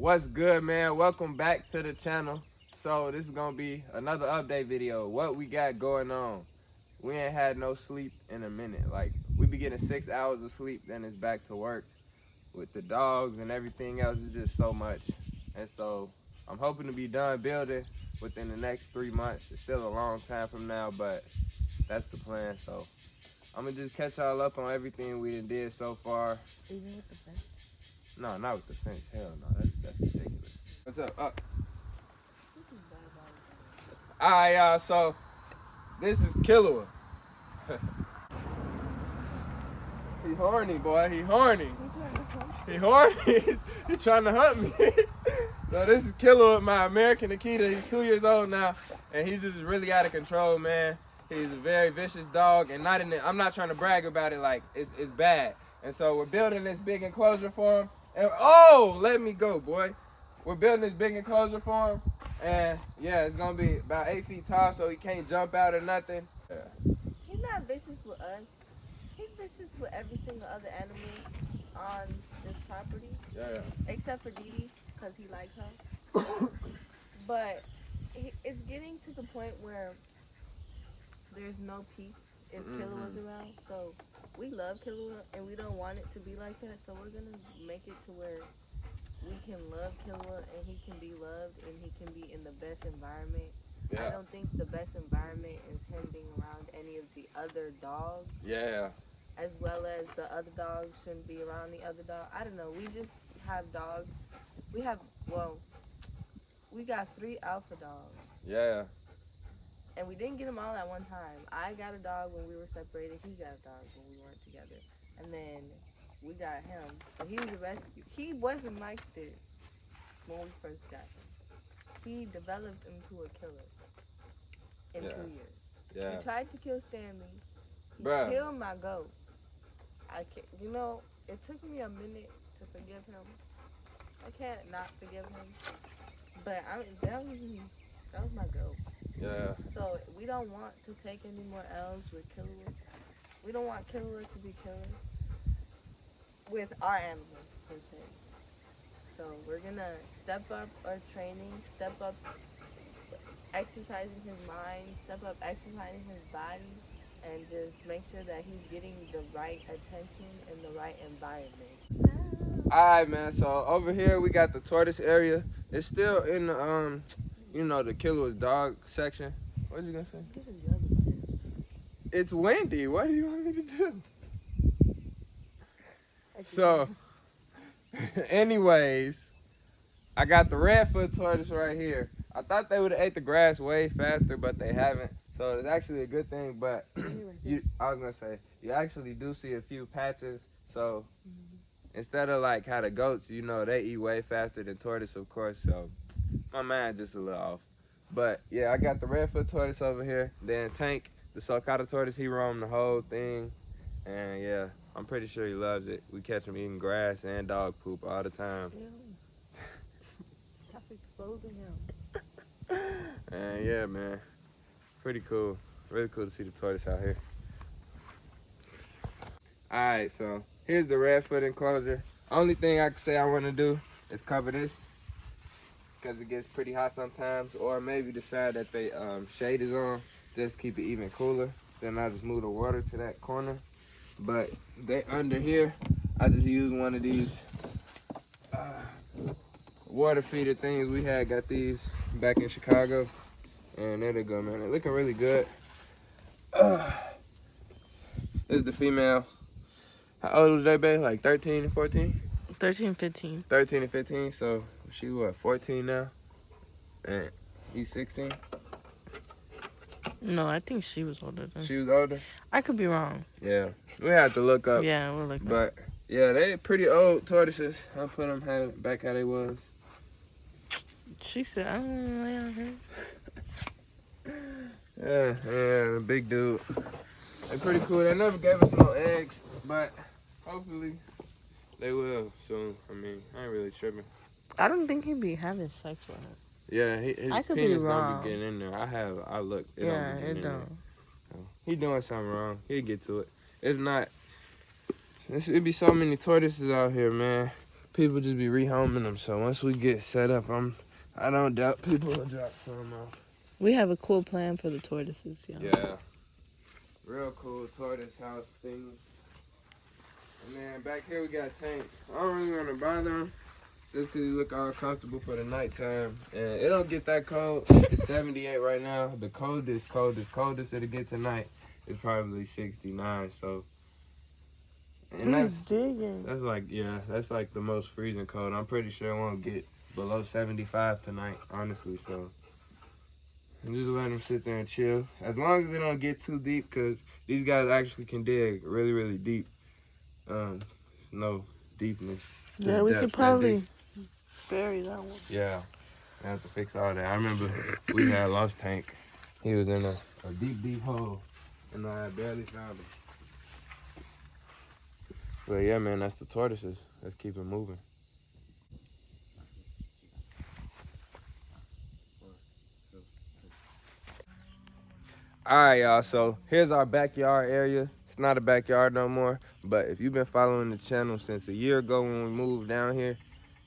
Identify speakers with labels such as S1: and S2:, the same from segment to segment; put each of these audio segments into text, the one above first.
S1: What's good, man? Welcome back to the channel. So this is gonna be another update video. What we got going on? We ain't had no sleep in a minute. Like, we be getting 6 hours of sleep, then it's back to work with the dogs and everything else. It's just so much. And so I'm hoping to be done building within the next 3 months. It's still a long time from now, but that's the plan. So I'm gonna just catch y'all up on everything we did so far.
S2: Even with the fence?
S1: No, not with the fence. Hell no, that's ridiculous. What's up? Alright, y'all, so this is Killua. He horny, boy. He horny. He horny. He trying to hunt me. So this is Killua, my American Akita. He's 2 years old now, and he's just really out of control, man. He's a very vicious dog, and I'm not trying to brag about it, like it's bad. And so we're building this big enclosure for him. And oh, let me go, boy. We're building this big enclosure for him, and yeah, it's gonna be about 8 feet tall, so he can't jump out or nothing. Yeah.
S2: He's not vicious with us. He's vicious with every single other animal on this property.
S1: Yeah.
S2: Except for Dee Dee, because he likes her. But it's getting to the point where there's no peace if Killua's around. So we love Killua, and we don't want it to be like that. So we're gonna make it to where we can love Killua, and he can be loved, and he can be in the best environment. Yeah. I don't think the best environment is him being around any of the other dogs.
S1: Yeah.
S2: As well as the other dogs shouldn't be around the other dog. I don't know. We just have dogs. We got 3 alpha dogs.
S1: Yeah.
S2: And we didn't get them all at one time. I got a dog when we were separated. He got a dog when we weren't together. And then we got him. But he was a rescue. He wasn't like this when we first got him. He developed into a killer in 2 years.
S1: Yeah.
S2: He tried to kill Stanley. He killed my goat. It took me a minute to forgive him. I can't not forgive him. But that was my goat.
S1: Yeah.
S2: So we don't want to take any more L's with Killua. We don't want Killua to be killer with our animals, per se. So we're gonna step up our training, step up exercising his mind, step up exercising his body, and just make sure that he's getting the right attention in the right environment.
S1: Alright, man, so over here we got the tortoise area. It's still in the the Killua's dog section. What are you gonna say? It's windy. What do you want me to do? So, anyways, I got the red foot tortoise right here. I thought they would have ate the grass way faster, but they haven't. So it's actually a good thing. But I was gonna say, you actually do see a few patches. So instead of like how the goats, they eat way faster than tortoise, of course. So my mind just a little off. But yeah, I got the red foot tortoise over here. Then Tank, the sulcata tortoise, he roamed the whole thing. And yeah, I'm pretty sure he loves it. We catch him eating grass and dog poop all the time.
S2: Stop exposing him.
S1: And yeah, man, pretty cool. Really cool to see the tortoise out here. All right, so here's the red foot enclosure. Only thing I can say I want to do is cover this, because it gets pretty hot sometimes, or maybe decide that they shade is on, just keep it even cooler. Then I just move the water to that corner. But they under here, I just use one of these water feeder things. We got these back in Chicago, and there they go, man. They're looking really good. This is the female. How old was they, babe? Like 13 and 14?
S2: 13 and 15.
S1: 13 and 15, so she's what, 14 now? And he's 16?
S2: No, I think she was older than.
S1: She was older?
S2: I could be wrong.
S1: Yeah, we have to look up.
S2: Yeah, we'll look up.
S1: But yeah, they pretty old tortoises. I'll put them back how they was.
S2: She said, I don't want to lay on her.
S1: Yeah, big dude. They're pretty cool. They never gave us no eggs, but hopefully they will soon. I mean, I ain't really tripping.
S2: I don't think he'd be having sex with her.
S1: Yeah, his
S2: I could be
S1: penis
S2: wrong.
S1: don't be getting in there. I looked.
S2: Yeah, it don't.
S1: He doing something wrong. He'll get to it. If not, it'd be so many tortoises out here, man. people just be rehoming them. So once we get set up, I don't doubt people will drop some off.
S2: We have a cool plan for the tortoises, y'all.
S1: Yeah. Real cool tortoise house thing. And then back here we got a tank. I don't really want to bother him just because he look all comfortable for the nighttime. And it don't get that cold. It's 78 right now. The coldest it'll get tonight is probably 69. So, and
S2: He's digging.
S1: that's like, yeah, that's like the most freezing cold. I'm pretty sure it won't get below 75 tonight, honestly. So, and just let them sit there and chill. As long as they don't get too deep, because these guys actually can dig really, really deep. No deepness.
S2: Yeah, we should probably bury that one.
S1: Yeah, I have to fix all that. I remember we had lost Tank. He was in a deep, deep hole, and I barely found him. But yeah, man, that's the tortoises. Let's keep it moving. All right, y'all, so here's our backyard area. It's not a backyard no more, but if you've been following the channel since a year ago when we moved down here,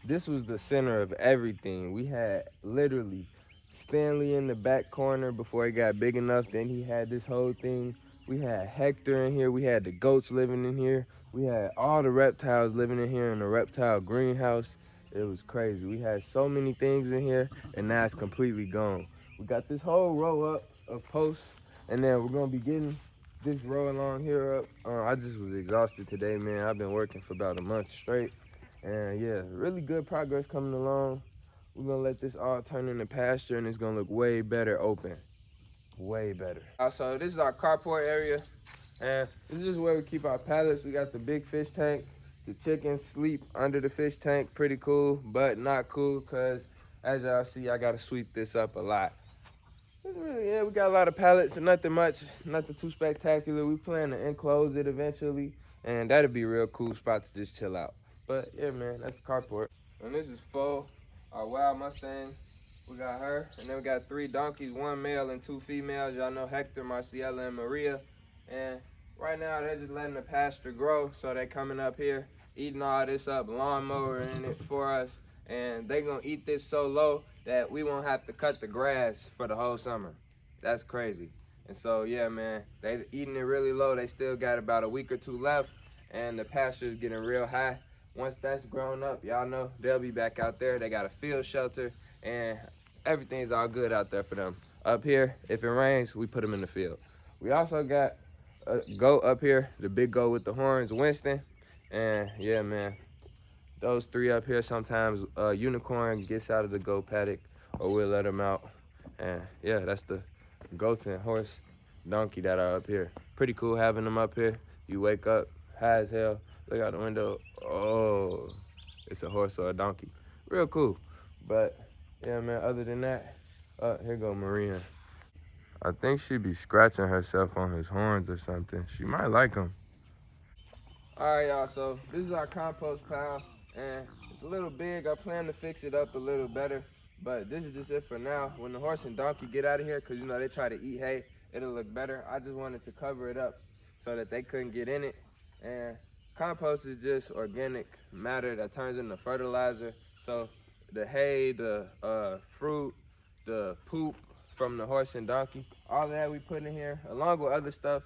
S1: this was the center of everything. We had literally Stanley in the back corner before he got big enough. Then he had this whole thing. We had Hector in here. We had the goats living in here. We had all the reptiles living in here in the reptile greenhouse. It was crazy. We had so many things in here, and now it's completely gone. We got this whole row up of posts, and then we're gonna be getting this row along here up. I just was exhausted today, man. I've been working for about a month straight. And yeah, really good progress coming along. We're gonna let this all turn into pasture, and it's gonna look way better open. Way better. So this is our carport area, and this is where we keep our pallets. We got the big fish tank. The chickens sleep under the fish tank. Pretty cool, but not cool, because as y'all see, I gotta sweep this up a lot. Yeah, we got a lot of pallets and nothing much, nothing too spectacular. We plan to enclose it eventually, and that'd be a real cool spot to just chill out. But yeah, man, that's the carport. And this is Fo, our wild Mustang. We got her, and then we got 3 donkeys, 1 male and 2 females. Y'all know Hector, Marciela, and Maria. And right now they're just letting the pasture grow, so they coming up here, eating all this up, lawnmower in it for us. And they gonna eat this so low that we won't have to cut the grass for the whole summer. That's crazy. And so yeah, man, they eating it really low. They still got about a week or 2 left, and the pasture is getting real high. Once that's grown up, y'all know they'll be back out there. They got a field shelter, and everything's all good out there for them. Up here, if it rains, we put them in the field. We also got a goat up here, the big goat with the horns, Winston. And yeah, man, those 3 up here, sometimes Unicorn gets out of the goat paddock, or we'll let them out. And yeah, that's the goats and horse donkey that are up here. Pretty cool having them up here. You wake up high as hell, look out the window, oh, it's a horse or a donkey. Real cool. But yeah, man, other than that, here go Maria. I think she be scratching herself on his horns or something. She might like him. All right, y'all, so this is our compost pile, and it's a little big. I plan to fix it up a little better, but this is just it for now. When the horse and donkey get out of here, because, you know, they try to eat hay, it'll look better. I just wanted to cover it up so that they couldn't get in it. And compost is just organic matter that turns into fertilizer. So the hay, the fruit, the poop from the horse and donkey, all that we put in here, along with other stuff,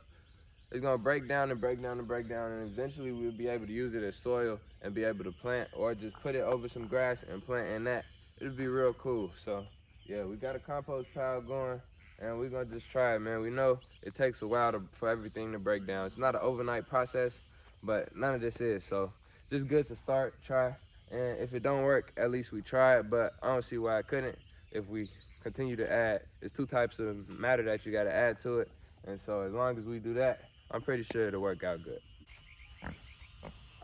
S1: it's gonna break down and break down and break down, and eventually we'll be able to use it as soil and be able to plant, or just put it over some grass and plant in that. It'll be real cool. So yeah, we got a compost pile going, and we're gonna just try it, man. We know it takes a while for everything to break down. It's not an overnight process, but none of this is. So just good to start, try, and if it don't work, at least we try it. But I don't see why I couldn't if we continue to add. There's 2 types of matter that you gotta add to it, and so as long as we do that, I'm pretty sure it'll work out good.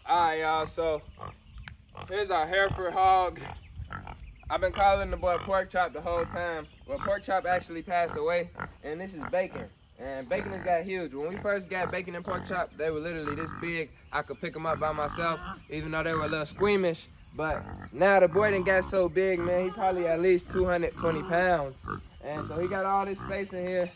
S1: All right, y'all, so here's our Hereford hog. I've been calling the boy Pork Chop the whole time. Well, Pork Chop actually passed away, and this is Bacon. And Bacon has got huge. When we first got Bacon and Pork Chop, they were literally this big. I could pick them up by myself, even though they were a little squeamish. But now the boy done got so big, man, he probably at least 220 pounds. And so he got all this space in here.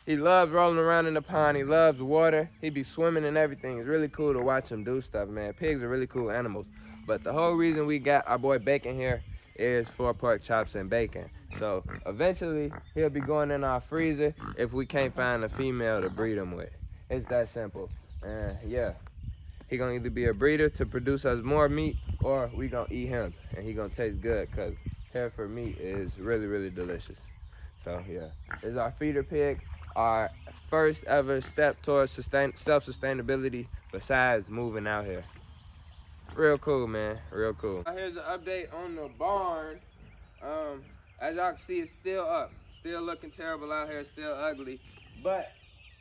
S1: He loves rolling around in the pond. He loves water. He be swimming and everything. It's really cool to watch him do stuff, man. Pigs are really cool animals. But the whole reason we got our boy Bacon here is for pork chops and bacon. So eventually he'll be going in our freezer if we can't find a female to breed him with. It's that simple. And yeah, he gonna either be a breeder to produce us more meat, or we gonna eat him and he gonna taste good, because Hereford meat is really, really delicious. So yeah, this is our feeder pig, our first ever step towards self-sustainability besides moving out here. Real cool, man, real cool. Here's an update on the barn. As y'all can see, it's still up. Still looking terrible out here, still ugly, but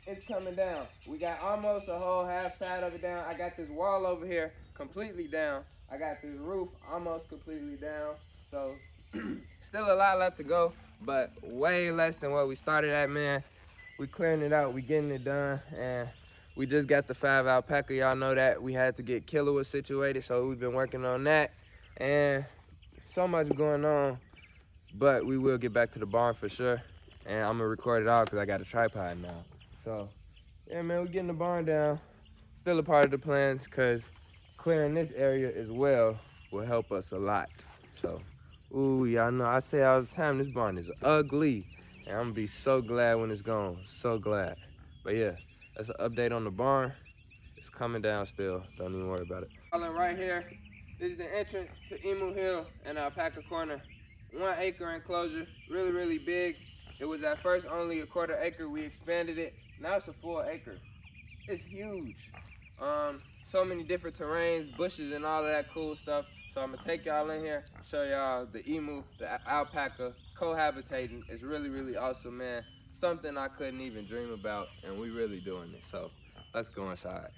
S1: it's coming down. We got almost a whole half side of it down. I got this wall over here completely down. I got this roof almost completely down. So still a lot left to go, but way less than what we started at, man. We clearing it out, we getting it done, and we just got the 5 alpaca. Y'all know that we had to get Killua situated, so we've been working on that. And so much going on, but we will get back to the barn for sure. And I'm gonna record it all because I got a tripod now. So yeah, man, we're getting the barn down. Still a part of the plans, because clearing this area as well will help us a lot. So, ooh, y'all know I say all the time, this barn is ugly. And I'm gonna be so glad when it's gone, so glad. But yeah, that's an update on the barn. It's coming down still, don't even worry about it. Right here, this is the entrance to Emu Hill and Alpaca Corner. 1 acre enclosure, really, really big. It was at first only a 1/4 acre, we expanded it. Now it's a 1 acre. It's huge. So many different terrains, bushes and all of that cool stuff. So I'm gonna take y'all in here, show y'all the emu, the alpaca cohabitating. It's really, really awesome, man. Something I couldn't even dream about, and we really doing it. So let's go inside.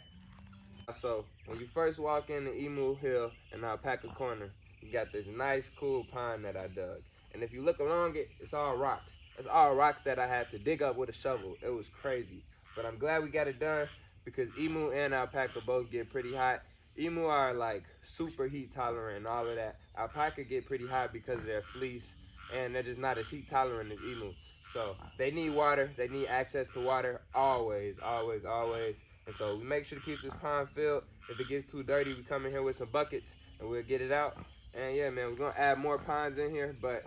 S1: So when you first walk into Emu Hill and Alpaca Corner, you got this nice, cool pond that I dug. And if you look along it, it's all rocks. It's all rocks that I had to dig up with a shovel. It was crazy. But I'm glad we got it done, because emu and alpaca both get pretty hot. Emu are like super heat tolerant and all of that. Alpaca get pretty hot because of their fleece, and they're just not as heat tolerant as emu. So they need water, they need access to water always, always, always. And so we make sure to keep this pond filled. If it gets too dirty, we come in here with some buckets and we'll get it out. And yeah, man, we're gonna add more ponds in here, but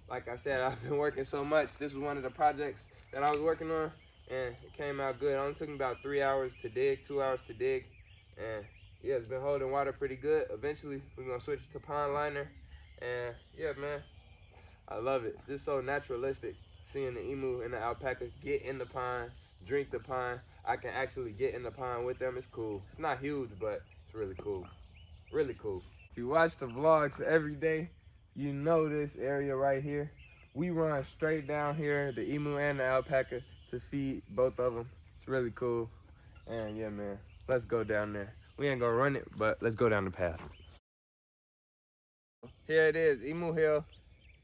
S1: like I said, I've been working so much. This was one of the projects that I was working on, and it came out good. It only took me about 3 hours to dig, 2 hours to dig. And yeah, it's been holding water pretty good. Eventually, we're gonna switch to pond liner. And yeah, man, I love it. Just so naturalistic, seeing the emu and the alpaca get in the pond, drink the pond. I can actually get in the pond with them. It's cool. It's not huge, but it's really cool. Really cool. If you watch the vlogs every day, you know this area right here. We run straight down here, the emu and the alpaca, to feed both of them. It's really cool. And yeah, man, let's go down there. We ain't gonna run it, but let's go down the path. Here it is, Emu Hill,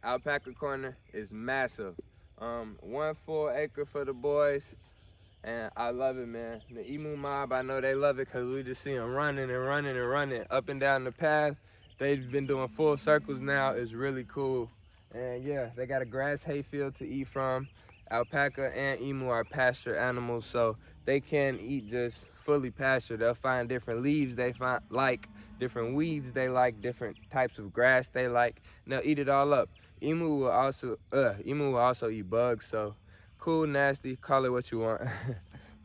S1: Alpaca Corner is massive. 1 full acre for the boys, and I love it, man. The emu mob, I know they love it, because we just see them running and running and running up and down the path. They've been doing full circles now. It's really cool. And yeah, they got a grass hayfield to eat from. Alpaca and emu are pasture animals, so they can eat just fully pasture. They'll find different leaves they like, different weeds they like, different types of grass they like, and they'll eat it all up. Emu will also eat bugs, so cool, nasty, call it what you want.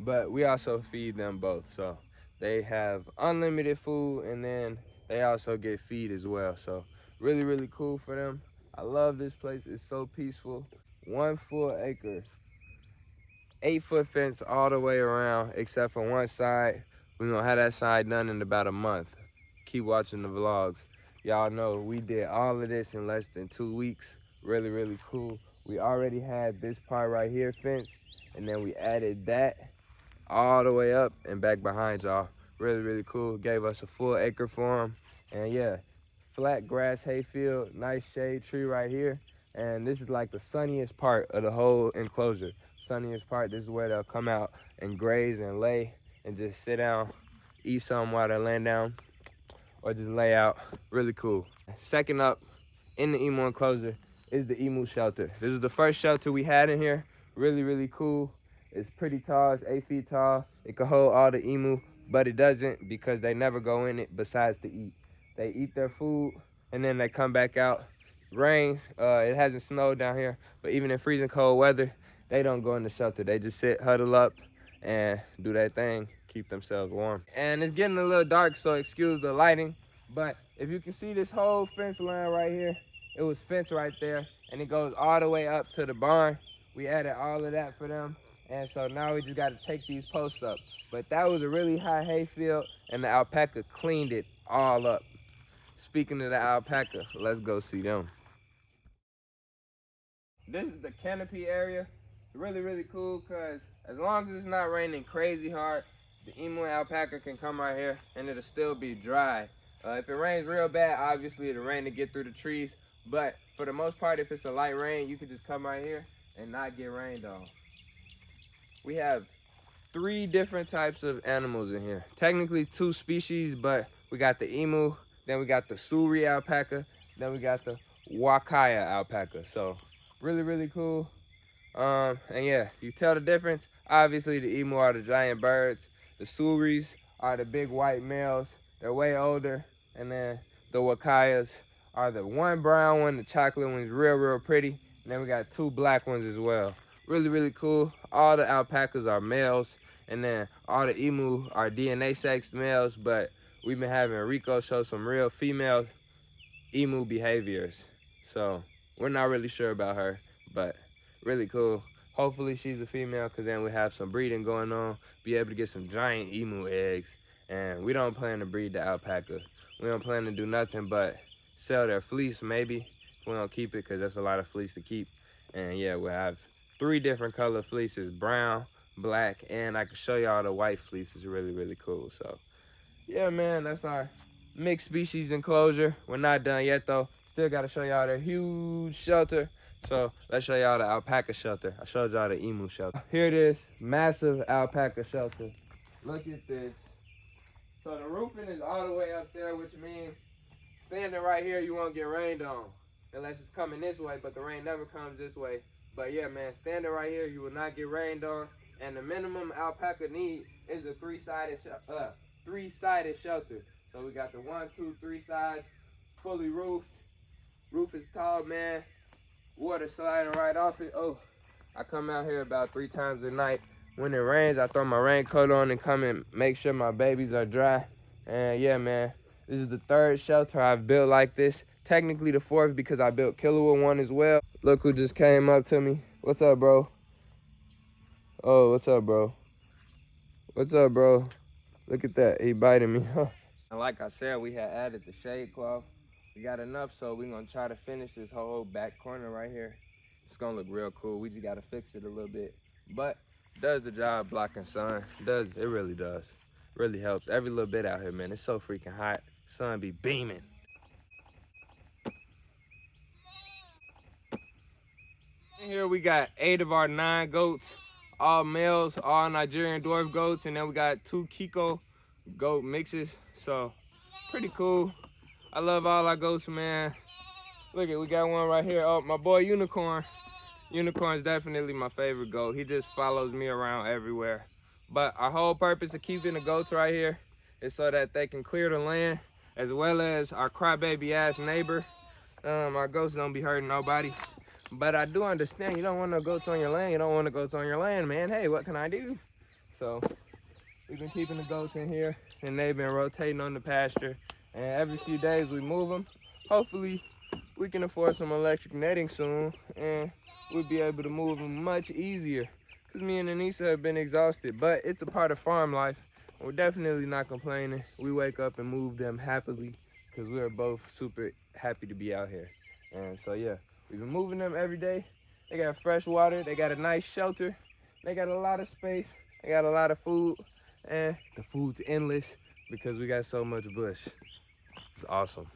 S1: But we also feed them both, so they have unlimited food, and then they also get feed as well. So really, really cool for them. I love this place. It's so peaceful. 1 full acre, 8-foot fence all the way around except for one side. We're gonna have that side done in about a month. Keep watching the vlogs. Y'all know we did all of this in less than 2 weeks. Really, really cool. We already had this part right here fenced, and then we added that all the way up and back behind y'all. Really, really cool. Gave us a full acre for them. And yeah, flat grass hayfield, nice shade tree right here. And this is like the sunniest part of the whole enclosure. Sunniest part, this is where they'll come out and graze and lay and just sit down, eat something while they're laying down, or just lay out. Really cool. Second up in the emu enclosure is the Emu Shelter. This is the first shelter we had in here. Really, really cool. It's pretty tall. It's 8 feet tall. It can hold all the emu, but it doesn't because they never go in it besides to eat. They eat their food and then they come back out. Rains, it hasn't snowed down here, but even in freezing cold weather, they don't go in the shelter. They just sit, huddle up, and do their thing, keep themselves warm. And it's getting a little dark, so excuse the lighting, but if you can see this whole fence line right here, it was fenced right there, and it goes all the way up to the barn. We added all of that for them, and so now we just got to take these posts up. But that was a really high hay field, and the alpaca cleaned it all up. Speaking of the alpaca, let's go see them. This is the Canopy Area. Really, really cool because as long as it's not raining crazy hard, the emu and alpaca can come right here and it'll still be dry. If it rains real bad, obviously it'll rain to get through the trees. But for the most part, if it's a light rain, you can just come right here and not get rained on. We have 3 different types of animals in here. Technically 2 species, but we got the emu, then we got the Suri alpaca, then we got the Wakaya alpaca. So really, really cool. And yeah, you tell the difference. Obviously the emu are the giant birds. The Suris are the big white males. They're way older. And then the Wakayas are the one brown one, the chocolate one's real, real pretty. And then we got 2 black ones as well. Really, really cool. All the alpacas are males. And then all the emu are DNA sexed males, but we've been having Rico show some real female emu behaviors. So we're not really sure about her, but really cool. Hopefully she's a female because then we have some breeding going on, be able to get some giant emu eggs. And we don't plan to breed the alpaca. We don't plan to do nothing but sell their fleece maybe. We don't keep it because that's a lot of fleece to keep. And yeah, we'll have 3 different color fleeces, brown, black, and I can show y'all the white fleece is really, really cool. So yeah, man, that's our mixed species enclosure. We're not done yet though. Still got to show y'all their huge shelter. So let's show y'all the Alpaca Shelter. I showed y'all the Emu Shelter. Here it is, massive Alpaca Shelter. Look at this. So the roofing is all the way up there, which means standing right here, you won't get rained on. Unless it's coming this way, but the rain never comes this way. But yeah, man, standing right here, you will not get rained on. And the minimum alpaca need is a 3-sided shelter. So we got the 1, 2, 3 sides, fully roofed. Roof is tall, man. Water sliding right off it. Oh, I come out here about 3 times a night. When it rains, I throw my raincoat on and come and make sure my babies are dry. And yeah, man, this is the 3rd shelter I've built like this. Technically the 4th because I built Killua one as well. Look who just came up to me. What's up, bro? Oh, what's up, bro? What's up, bro? Look at that, he biting me. And like I said, we had added the shade cloth. We got enough, so we're gonna try to finish this whole back corner right here. It's gonna look real cool. We just gotta fix it a little bit. But does the job blocking sun. It really does. Really helps. Every little bit out here, man. It's so freaking hot. Sun be beaming. In here we got 8 of our 9 goats. All males, all Nigerian dwarf goats. And then we got 2 Kiko goat mixes. So pretty cool. I love all our goats, man. Look at, we got one right here. Oh, my boy Unicorn. Unicorn's definitely my favorite goat. He just follows me around everywhere. But our whole purpose of keeping the goats right here is so that they can clear the land, as well as our crybaby ass neighbor. Our goats don't be hurting nobody. But I do understand you don't want no goats on your land. You don't want no goats on your land, man. Hey, what can I do? So we've been keeping the goats in here, and they've been rotating on the pasture. And every few days we move them. Hopefully we can afford some electric netting soon, and we'll be able to move them much easier. Because me and Anissa have been exhausted, but it's a part of farm life. We're definitely not complaining. We wake up and move them happily because we are both super happy to be out here. And so yeah, we've been moving them every day. They got fresh water, they got a nice shelter, they got a lot of space, they got a lot of food, and the food's endless because we got so much bush. It's awesome.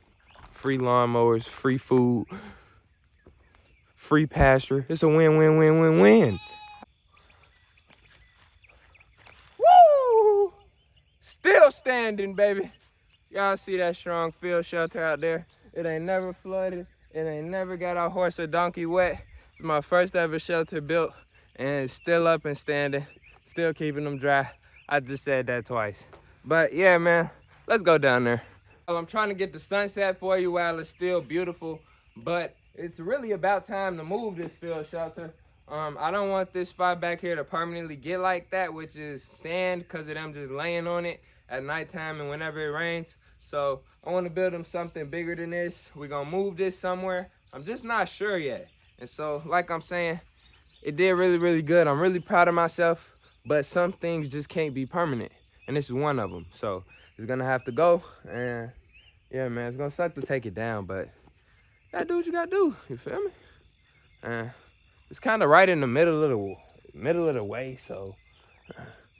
S1: Free lawnmowers, free food, free pasture. It's a win, win, win, win, win. Woo! Still standing, baby. Y'all see that strong field shelter out there? It ain't never flooded. It ain't never got our horse or donkey wet. It's my first ever shelter built and it's still up and standing, still keeping them dry. I just said that twice. But yeah, man, let's go down there. Well, I'm trying to get the sunset for you while it's still beautiful, but it's really about time to move this field shelter. I don't want this spot back here to permanently get like that, which is sand, because of them just laying on it at nighttime and whenever it rains. So I want to build them something bigger than this. We're going to move this somewhere. I'm just not sure yet. And so, like I'm saying, it did really, really good. I'm really proud of myself, but some things just can't be permanent. And this is one of them. So it's going to have to go. And yeah, man, it's going to suck to take it down, but you got to do what you got to do. You feel me? And it's kind of right in the middle of the way, so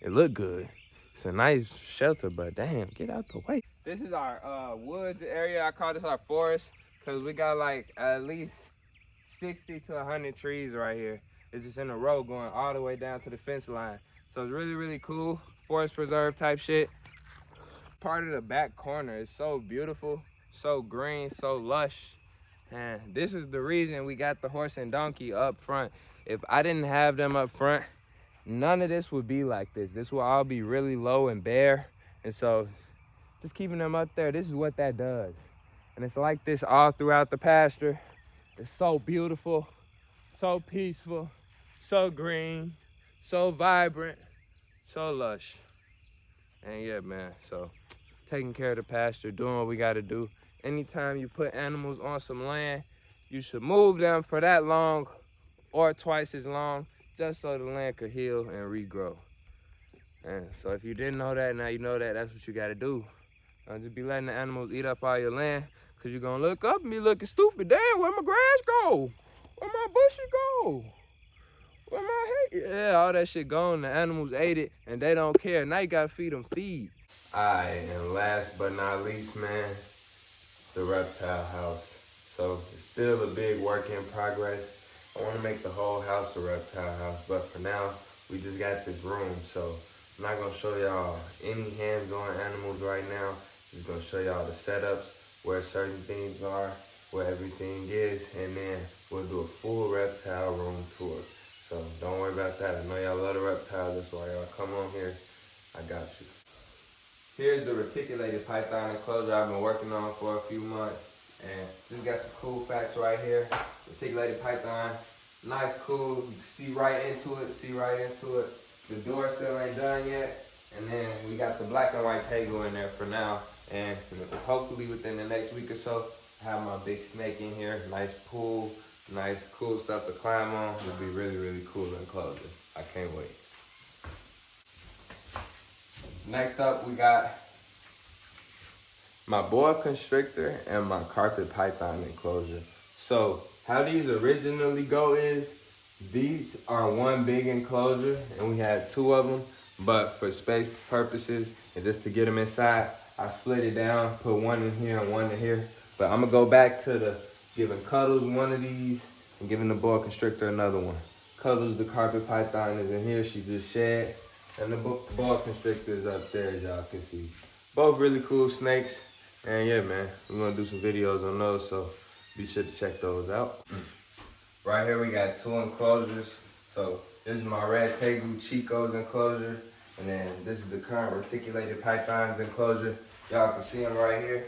S1: it looked good. It's a nice shelter, but damn, get out the way. This is our woods area. I call this our forest because we got like at least 60 to 100 trees right here. It's just in a row going all the way down to the fence line. So it's really, really cool. Forest preserve type shit. Part of the back corner is so beautiful, so green, so lush. And this is the reason we got the horse and donkey up front. If I didn't have them up front, none of this would be like this. This will all be really low and bare. And so just keeping them up there, this is what that does. And it's like this all throughout the pasture. It's so beautiful, so peaceful, so green, so vibrant, so lush. And yeah, man, so taking care of the pasture, doing what we gotta do. Anytime you put animals on some land, you should move them for that long or twice as long, just so the land could heal and regrow. And so if you didn't know that, now you know that. That's what you gotta do. Don't just be letting the animals eat up all your land, because you're gonna look up and be looking stupid. Damn, where my grass go? Where my bushes go? Where my hay? Yeah, all that shit gone. The animals ate it, and they don't care. Now you gotta feed them feed. Alright, and last but not least, man, the Reptile House. So it's still a big work in progress. I want to make the whole house a reptile house, but for now, we just got this room. So I'm not gonna show y'all any hands-on animals right now. Just gonna show y'all the setups, where certain things are, where everything is, and then we'll do a full reptile room tour. So don't worry about that. I know y'all love the reptiles. That's why y'all come on here. I got you. Here's the reticulated python enclosure I've been working on for a few months. And just got some cool facts right here. Reticulated python, nice, cool. You can see right into it, The door still ain't done yet. And then we got the black and white table in there for now. And hopefully within the next week or so, I have my big snake in here. Nice pool, nice cool stuff to climb on. It'll be really, really cool enclosure. I can't wait. Next up, we got my boa constrictor and my carpet python enclosure. So how these originally go is, these are one big enclosure and we had two of them, but for space purposes and just to get them inside, I split it down, put one in here and one in here. But I'm gonna go back to the giving Cuddles one of these and giving the boa constrictor another one. Cuddles, the carpet python, is in here, she just shed. And the boa constrictor is up there, as y'all can see. Both really cool snakes. And yeah, man, we're gonna do some videos on those, so be sure to check those out. Right here we got two enclosures. So this is my red tegu Chico's enclosure. And then this is the current reticulated pythons enclosure. Y'all can see them right here.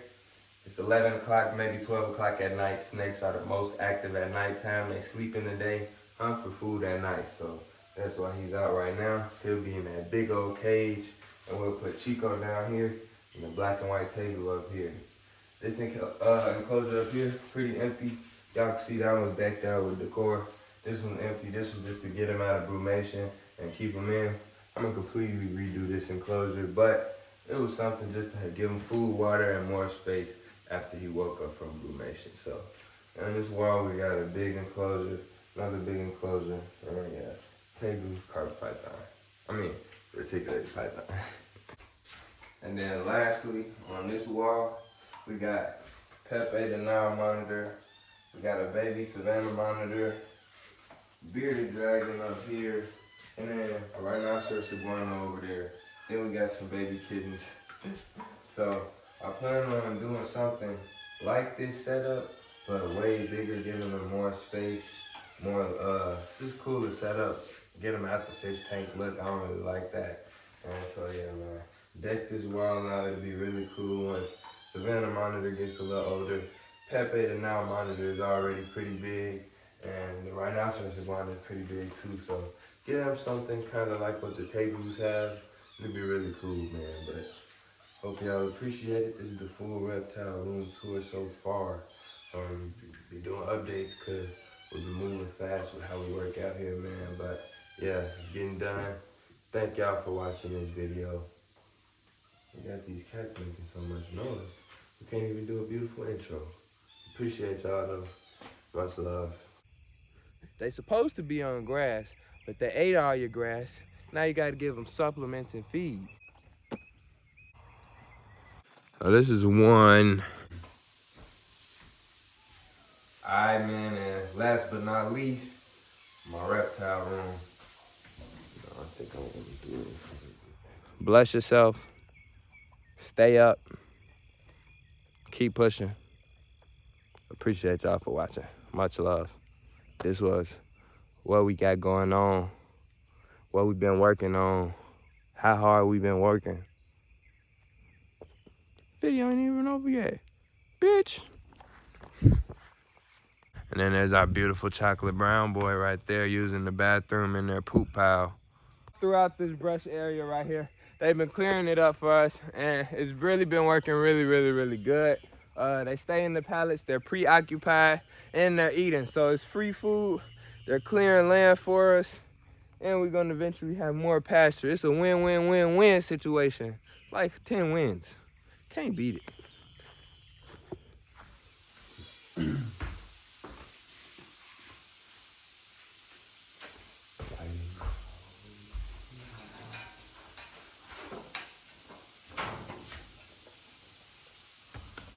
S1: It's 11 o'clock, maybe 12 o'clock at night. Snakes are the most active at nighttime. They sleep in the day, hunt for food at night. So that's why he's out right now. He'll be in that big old cage. And we'll put Chico down here and the black and white table up here. This enclosure up here, pretty empty. Y'all can see that one's decked out with decor. This one's empty. This was just to get him out of brumation and keep him in. I'm gonna completely redo this enclosure, but it was something just to give him food, water, and more space after he woke up from brumation. So on this wall, we got a big enclosure, another big enclosure, and yeah, tegu carpet python. Reticulated python. And then lastly, on this wall, we got Pepe the Nile monitor. We got a baby Savannah monitor, bearded dragon up here, and then a rhinoceros iguana over there. Then we got some baby kittens. So I plan on doing something like this setup, but way bigger, giving them more space, more just cooler setup. get them out the fish tank look. I don't really like that. And so yeah, man, deck this wall out. It'll be really cool once Savannah monitor gets a little older. Pepe the now monitor is already pretty big, and the rhinoceros iguana is pretty big too. So get them something kind of like what the tables have. It'll be really cool, man. But hope y'all appreciate it. This is the full reptile room tour so far. Be doing updates because we've been moving fast with how we work out here, man. But yeah, it's getting done. Thank y'all for watching this video. We got these cats making so much noise. We can't even do a beautiful intro. Appreciate y'all though. Much love. They supposed to be on grass, but they ate all your grass. Now you gotta give them supplements and feed. Oh, this is one. Alright, man, and last but not least, my reptile room. I think I'm gonna do it. Bless yourself. Stay up. Keep pushing. Appreciate y'all for watching. Much love. This was what we got going on, what we've been working on, how hard we've been working. Video ain't even over yet, bitch. And then there's our beautiful chocolate brown boy right there using the bathroom in their poop pile. Throughout this brush area right here, they've been clearing it up for us, and it's really been working really good. They stay in the pallets, they're preoccupied, and they're eating. So it's free food, they're clearing land for us, and we're gonna eventually have more pasture. It's a win-win-win-win situation. Like 10 wins. Can't beat it.